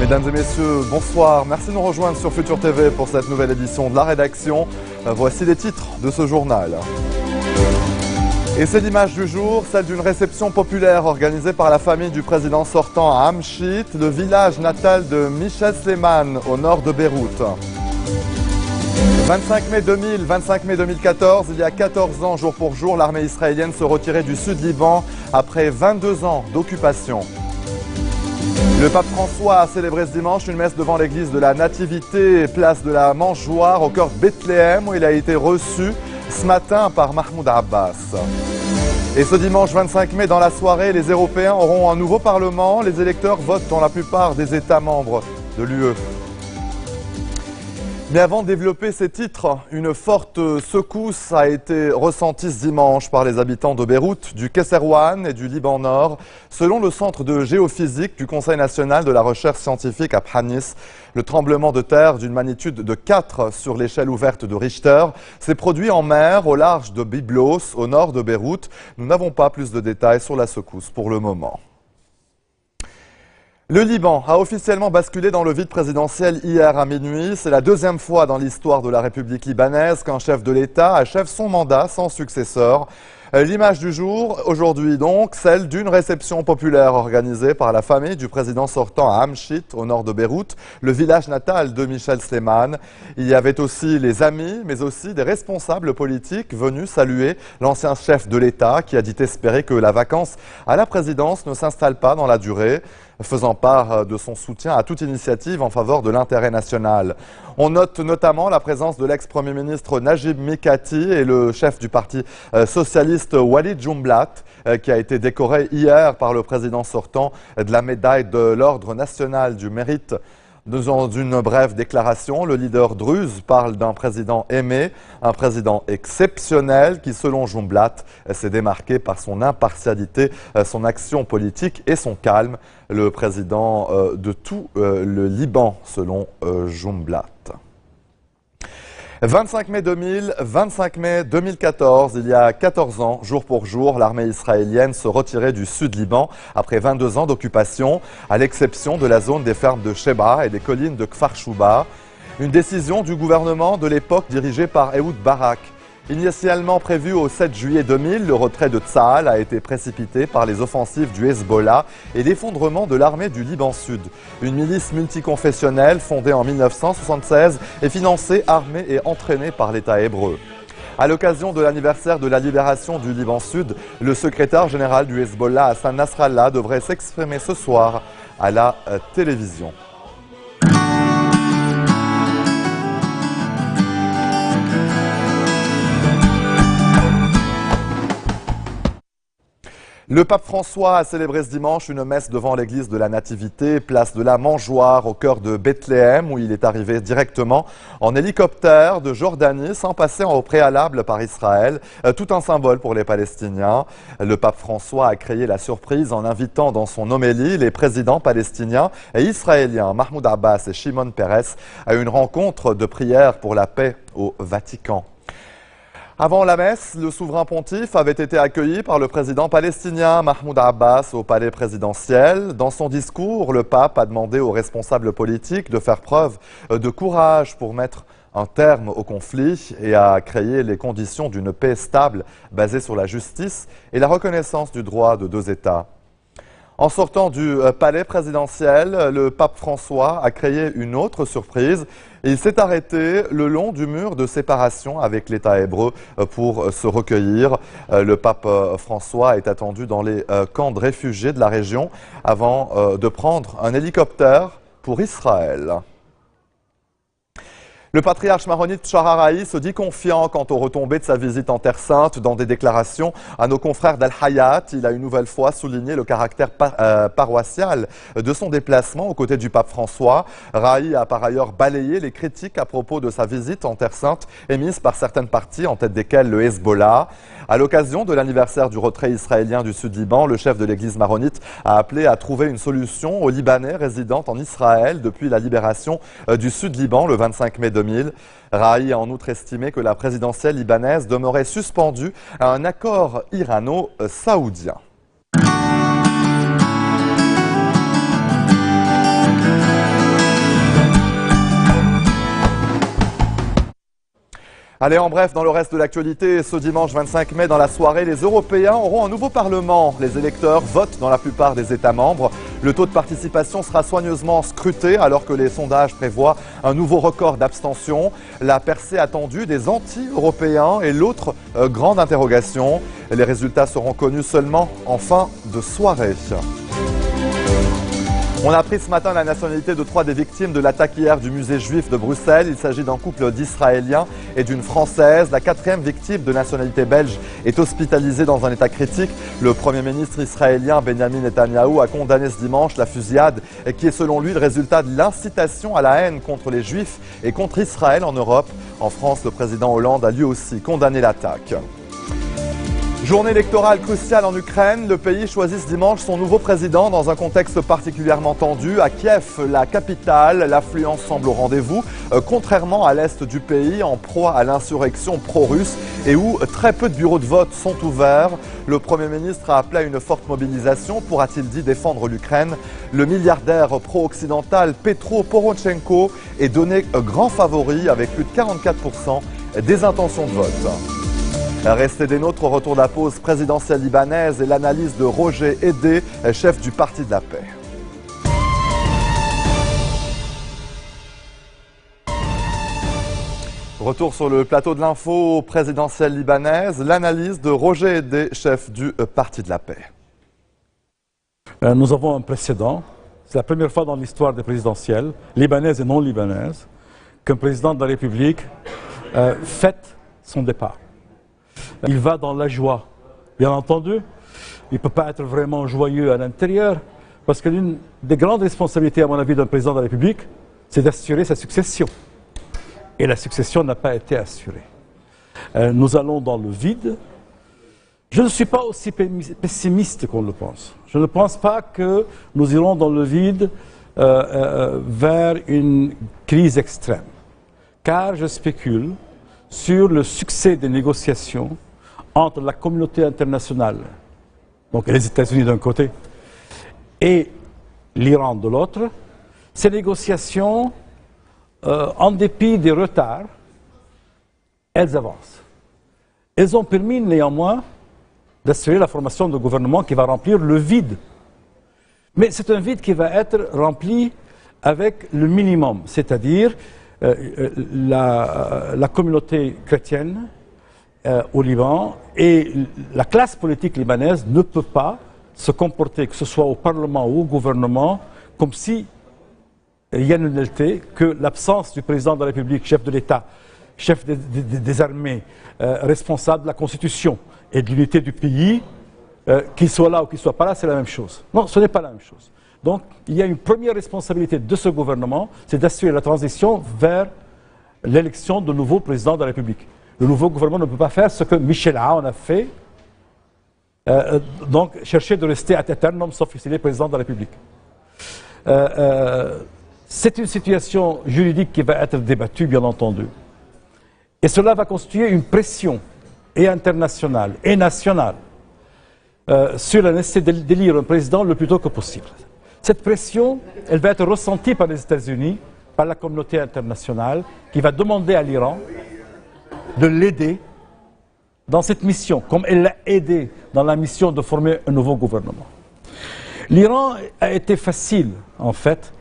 Mesdames et messieurs, bonsoir. Merci de nous rejoindre sur Futur TV pour cette nouvelle édition de la rédaction. Voici les titres de ce journal. Et c'est l'image du jour, celle d'une réception populaire organisée par la famille du président sortant à Amchit, le village natal de Michel Sleiman, au nord de Beyrouth. 25 mai 2000, 25 mai 2014, il y a 14 ans, jour pour jour, l'armée israélienne se retirait du sud Liban après 22 ans d'occupation. Le pape François a célébré ce dimanche une messe devant l'église de la Nativité, place de la Mangeoire, au cœur de Bethléem, où il a été reçu ce matin par Mahmoud Abbas. Et ce dimanche 25 mai, dans la soirée, les Européens auront un nouveau Parlement. Les électeurs votent dans la plupart des États membres de l'UE. Mais avant de développer ces titres, une forte secousse a été ressentie ce dimanche par les habitants de Beyrouth, du Kesserwan et du Liban Nord. Selon le centre de géophysique du Conseil national de la recherche scientifique à Pranis, le tremblement de terre d'une magnitude de 4 sur l'échelle ouverte de Richter s'est produit en mer au large de Byblos, au nord de Beyrouth. Nous n'avons pas plus de détails sur la secousse pour le moment. Le Liban a officiellement basculé dans le vide présidentiel hier à minuit. C'est la deuxième fois dans l'histoire de la République libanaise qu'un chef de l'État achève son mandat sans successeur. L'image du jour, aujourd'hui donc, celle d'une réception populaire organisée par la famille du président sortant à Amchit, au nord de Beyrouth, le village natal de Michel Sleiman. Il y avait aussi les amis, mais aussi des responsables politiques venus saluer l'ancien chef de l'État qui a dit espérer que la vacance à la présidence ne s'installe pas dans la durée, faisant part de son soutien à toute initiative en faveur de l'intérêt national. On note notamment la présence de l'ex-premier ministre Najib Mikati et le chef du parti socialiste Walid Jumblat, qui a été décoré hier par le président sortant de la médaille de l'Ordre national du mérite. Dans une brève déclaration, le leader druze parle d'un président aimé, un président exceptionnel qui, selon Jumblat, s'est démarqué par son impartialité, son action politique et son calme. Le président de tout le Liban, selon Jumblat. 25 mai 2000, 25 mai 2014, il y a 14 ans, jour pour jour, l'armée israélienne se retirait du sud Liban après 22 ans d'occupation, à l'exception de la zone des fermes de Sheba et des collines de Kfar Shouba. Une décision du gouvernement de l'époque dirigé par Ehud Barak. Initialement prévu au 7 juillet 2000, le retrait de Tsahal a été précipité par les offensives du Hezbollah et l'effondrement de l'armée du Liban Sud. Une milice multiconfessionnelle fondée en 1976 et financée, armée et entraînée par l'État hébreu. À l'occasion de l'anniversaire de la libération du Liban Sud, le secrétaire général du Hezbollah, Hassan Nasrallah, devrait s'exprimer ce soir à la télévision. Le pape François a célébré ce dimanche une messe devant l'église de la Nativité, place de la Mangeoire, au cœur de Bethléem, où il est arrivé directement en hélicoptère de Jordanie, sans passer au préalable par Israël. Tout un symbole pour les Palestiniens. Le pape François a créé la surprise en invitant dans son homélie les présidents palestiniens et israéliens, Mahmoud Abbas et Shimon Peres, à une rencontre de prière pour la paix au Vatican. Avant la messe, le souverain pontife avait été accueilli par le président palestinien Mahmoud Abbas au palais présidentiel. Dans son discours, le pape a demandé aux responsables politiques de faire preuve de courage pour mettre un terme au conflit et à créer les conditions d'une paix stable basée sur la justice et la reconnaissance du droit de deux États. En sortant du palais présidentiel, le pape François a créé une autre surprise. Il s'est arrêté le long du mur de séparation avec l'État hébreu pour se recueillir. Le pape François est attendu dans les camps de réfugiés de la région avant de prendre un hélicoptère pour Israël. Le patriarche maronite Shaharaï se dit confiant quant aux retombées de sa visite en Terre Sainte. Dans des déclarations à nos confrères d'Al-Hayat, il a une nouvelle fois souligné le caractère paroissial de son déplacement aux côtés du pape François. Raï a par ailleurs balayé les critiques à propos de sa visite en Terre Sainte émises par certaines parties, en tête desquelles le Hezbollah. À l'occasion de l'anniversaire du retrait israélien du Sud-Liban, le chef de l'église maronite a appelé à trouver une solution aux Libanais résidant en Israël depuis la libération du Sud-Liban le 25 mai 2000. Raï a en outre estimé que la présidentielle libanaise demeurait suspendue à un accord irano-saoudien. Allez, en bref, dans le reste de l'actualité, ce dimanche 25 mai, dans la soirée, les Européens auront un nouveau Parlement. Les électeurs votent dans la plupart des États membres. Le taux de participation sera soigneusement scruté alors que les sondages prévoient un nouveau record d'abstention. La percée attendue des anti-européens est l'autre grande interrogation. Les résultats seront connus seulement en fin de soirée. On a appris ce matin la nationalité de 3 des victimes de l'attaque hier du musée juif de Bruxelles. Il s'agit d'un couple d'Israéliens et d'une Française. La 4e victime de nationalité belge est hospitalisée dans un état critique. Le Premier ministre israélien Benjamin Netanyahou a condamné ce dimanche la fusillade qui est selon lui le résultat de l'incitation à la haine contre les Juifs et contre Israël en Europe. En France, le président Hollande a lui aussi condamné l'attaque. Journée électorale cruciale en Ukraine. Le pays choisit ce dimanche son nouveau président dans un contexte particulièrement tendu. À Kiev, la capitale, l'affluence semble au rendez-vous, contrairement à l'est du pays, en proie à l'insurrection pro-russe et où très peu de bureaux de vote sont ouverts. Le Premier ministre a appelé à une forte mobilisation, pourra-t-il dit, défendre l'Ukraine. Le milliardaire pro-occidental Petro Poroshenko est donné grand favori avec plus de 44% des intentions de vote. Restez des nôtres au retour de la pause présidentielle libanaise et l'analyse de Roger Edé, chef du Parti de la Paix. Retour sur le plateau de l'info présidentielle libanaise, l'analyse de Roger Edé, chef du Parti de la Paix. Nous avons un précédent. C'est la première fois dans l'histoire des présidentielles, libanaises et non libanaises, qu'un président de la République fête son départ. Il va dans la joie. Bien entendu, il ne peut pas être vraiment joyeux à l'intérieur, parce que l'une des grandes responsabilités, à mon avis, d'un président de la République, c'est d'assurer sa succession. Et la succession n'a pas été assurée. Nous allons dans le vide. Je ne suis pas aussi pessimiste qu'on le pense. Je ne pense pas que nous irons dans le vide vers une crise extrême. Car je spécule sur le succès des négociations entre la communauté internationale, donc les États-Unis d'un côté, et l'Iran de l'autre. Ces négociations, en dépit des retards, elles avancent. Elles ont permis néanmoins d'assurer la formation d'un gouvernement qui va remplir le vide. Mais c'est un vide qui va être rempli avec le minimum, c'est-à-dire la communauté chrétienne au Liban et la classe politique libanaise ne peut pas se comporter, que ce soit au Parlement ou au gouvernement, comme si rien n'était que l'absence du président de la République, chef de l'État, chef des armées, responsable de la Constitution et de l'unité du pays, qu'il soit là ou qu'il ne soit pas là, c'est la même chose. Non, ce n'est pas la même chose. Donc, il y a une première responsabilité de ce gouvernement, c'est d'assurer la transition vers l'élection de nouveau président de la République. Le nouveau gouvernement ne peut pas faire ce que Michel Aoun a fait, donc chercher de rester ad eternum, sauf s'il est président de la République. C'est une situation juridique qui va être débattue, bien entendu. Et cela va constituer une pression, et internationale, et nationale, sur la nécessité d'élire un président le plus tôt que possible. Cette pression, elle va être ressentie par les États-Unis, par la communauté internationale, qui va demander à l'Iran de l'aider dans cette mission, comme elle l'a aidé dans la mission de former un nouveau gouvernement. L'Iran a été facile, en fait,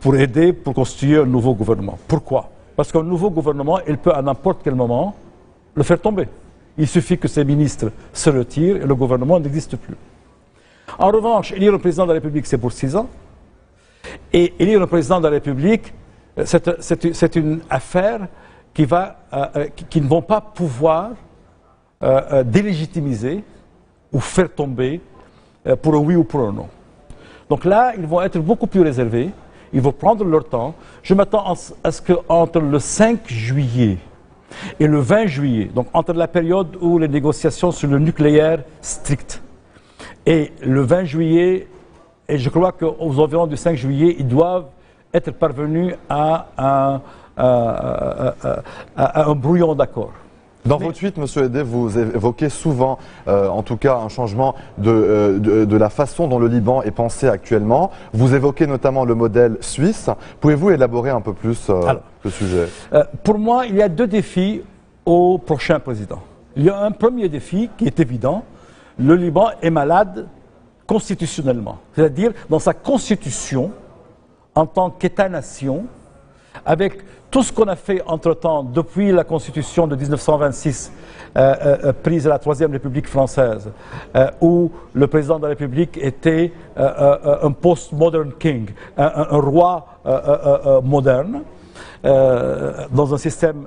pour aider, pour constituer un nouveau gouvernement. Pourquoi? Parce qu'un nouveau gouvernement, il peut à n'importe quel moment le faire tomber. Il suffit que ses ministres se retirent et le gouvernement n'existe plus. En revanche, élire un président de la République, c'est pour 6 ans. Et élire un président de la République, c'est une affaire qui ne vont pas pouvoir délégitimiser ou faire tomber pour un oui ou pour un non. Donc là, ils vont être beaucoup plus réservés, ils vont prendre leur temps. Je m'attends à ce qu'entre le 5 juillet et le 20 juillet, donc entre la période où les négociations sur le nucléaire strict et le 20 juillet, et je crois qu'aux environs du 5 juillet, ils doivent être parvenus à un brouillon d'accord. Dans vos tweets, Monsieur Hedé, vous évoquez souvent, en tout cas, un changement de la façon dont le Liban est pensé actuellement. Vous évoquez notamment le modèle suisse. Pouvez-vous élaborer un peu plus le sujet? Pour moi, il y a deux défis au prochain président. Il y a un premier défi qui est évident. Le Liban est malade constitutionnellement. C'est-à-dire, dans sa constitution, en tant qu'État-nation, avec tout ce qu'on a fait entre-temps, depuis la Constitution de 1926, prise à la Troisième République française, où le président de la République était un post-modern king, un roi moderne, dans un système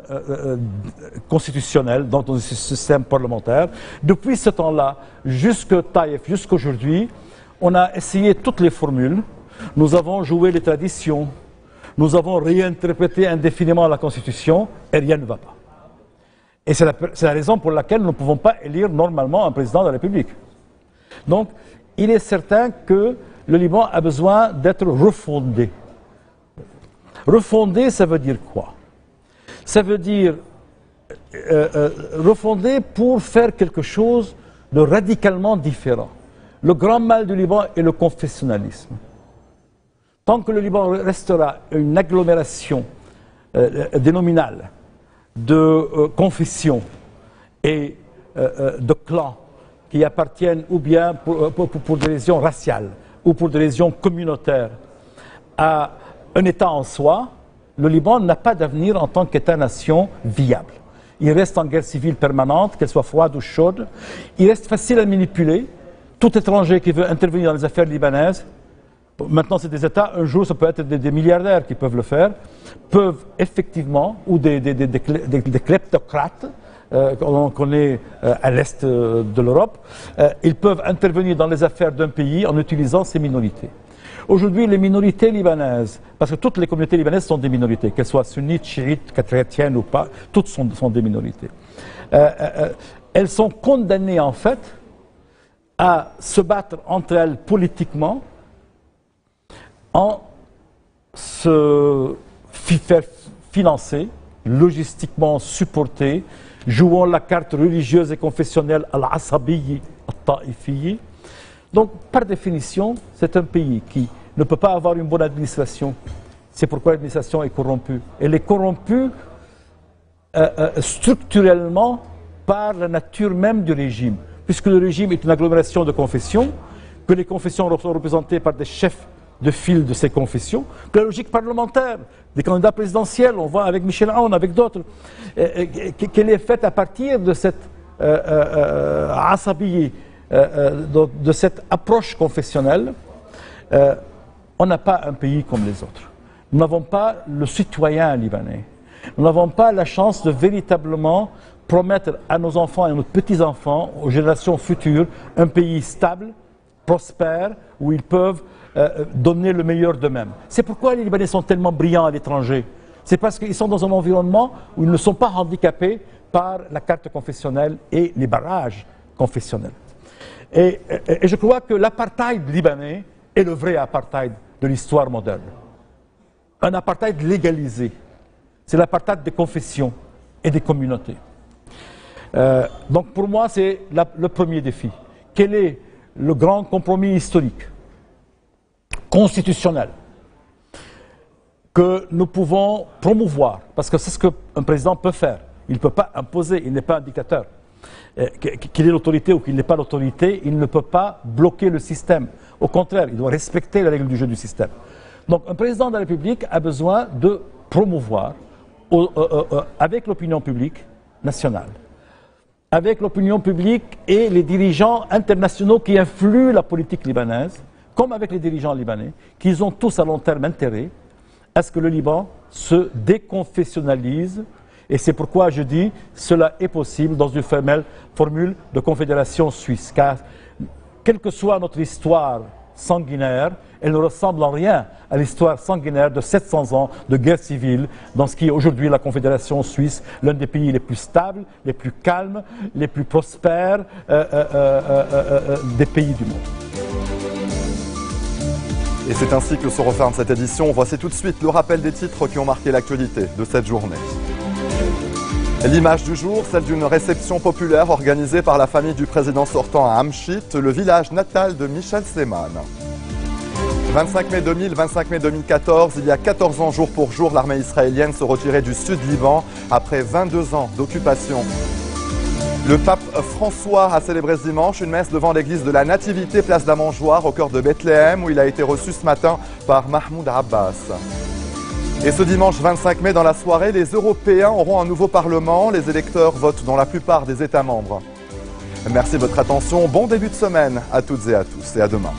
constitutionnel, dans un système parlementaire. Depuis ce temps-là, jusqu'à Taïf, jusqu'aujourd'hui, on a essayé toutes les formules. Nous avons joué les traditions. Nous avons réinterprété indéfiniment la Constitution et rien ne va pas. Et c'est la raison pour laquelle nous ne pouvons pas élire normalement un président de la République. Donc, il est certain que le Liban a besoin d'être refondé. Refondé, ça veut dire quoi? Ça veut dire refondé pour faire quelque chose de radicalement différent. Le grand mal du Liban est le confessionnalisme. Tant que le Liban restera une agglomération dénominale de confessions et de clans qui appartiennent ou bien pour des raisons raciales ou pour des raisons communautaires à un État en soi, le Liban n'a pas d'avenir en tant qu'État-nation viable. Il reste en guerre civile permanente, qu'elle soit froide ou chaude. Il reste facile à manipuler. Tout étranger qui veut intervenir dans les affaires libanaises, maintenant c'est des États, un jour ça peut être des milliardaires qui peuvent le faire, peuvent effectivement, ou des kleptocrates, qu'on connaît à l'est de l'Europe, ils peuvent intervenir dans les affaires d'un pays en utilisant ces minorités. Aujourd'hui, les minorités libanaises, parce que toutes les communautés libanaises sont des minorités, qu'elles soient sunnites, chiites, chrétiennes ou pas, toutes sont des minorités. Elles sont condamnées en fait à se battre entre elles politiquement en se faire financer, logistiquement supporter, jouant la carte religieuse et confessionnelle al-Asabiyyi, al-Ta'ifiyyi. Donc, par définition, c'est un pays qui ne peut pas avoir une bonne administration. C'est pourquoi l'administration est corrompue. Elle est corrompue structurellement par la nature même du régime, puisque le régime est une agglomération de confessions, que les confessions sont représentées par des chefs de file de ces confessions, que la logique parlementaire des candidats présidentiels, on voit avec Michel Aoun, avec d'autres, qu'elle est faite à partir de cette asabiyi, de cette approche confessionnelle. On n'a pas un pays comme les autres. Nous n'avons pas le citoyen libanais. Nous n'avons pas la chance de véritablement promettre à nos enfants et à nos petits-enfants, aux générations futures, un pays stable, prospère, où ils peuvent donner le meilleur d'eux-mêmes. C'est pourquoi les Libanais sont tellement brillants à l'étranger. C'est parce qu'ils sont dans un environnement où ils ne sont pas handicapés par la carte confessionnelle et les barrages confessionnels. Et je crois que l'apartheid libanais est le vrai apartheid de l'histoire moderne. Un apartheid légalisé. C'est l'apartheid des confessions et des communautés. Donc pour moi, c'est le premier défi. Quel est le grand compromis historique, constitutionnel, que nous pouvons promouvoir, parce que c'est ce qu'un président peut faire. Il ne peut pas imposer, il n'est pas un dictateur. Qu'il ait l'autorité ou qu'il n'ait pas l'autorité, il ne peut pas bloquer le système. Au contraire, il doit respecter les règles du jeu du système. Donc un président de la République a besoin de promouvoir, avec l'opinion publique nationale, avec l'opinion publique et les dirigeants internationaux qui influent la politique libanaise, comme avec les dirigeants libanais, qu'ils ont tous à long terme intérêt à ce que le Liban se déconfessionnalise. Et c'est pourquoi je dis cela est possible dans une formule de confédération suisse. Car quelle que soit notre histoire sanguinaire, elle ne ressemble en rien à l'histoire sanguinaire de 700 ans de guerre civile dans ce qui est aujourd'hui la Confédération suisse, l'un des pays les plus stables, les plus calmes, les plus prospères des pays du monde. Et c'est ainsi que se referme cette édition. Voici tout de suite le rappel des titres qui ont marqué l'actualité de cette journée. L'image du jour, celle d'une réception populaire organisée par la famille du président sortant à Amchit, le village natal de Michel Sleiman. 25 mai 2000, 25 mai 2014, il y a 14 ans jour pour jour, l'armée israélienne se retirait du sud Liban après 22 ans d'occupation. Le pape François a célébré ce dimanche une messe devant l'église de la Nativité, place d'Amangeoire, au cœur de Bethléem, où il a été reçu ce matin par Mahmoud Abbas. Et ce dimanche 25 mai, dans la soirée, les Européens auront un nouveau Parlement. Les électeurs votent dans la plupart des États membres. Merci de votre attention. Bon début de semaine à toutes et à tous. Et à demain.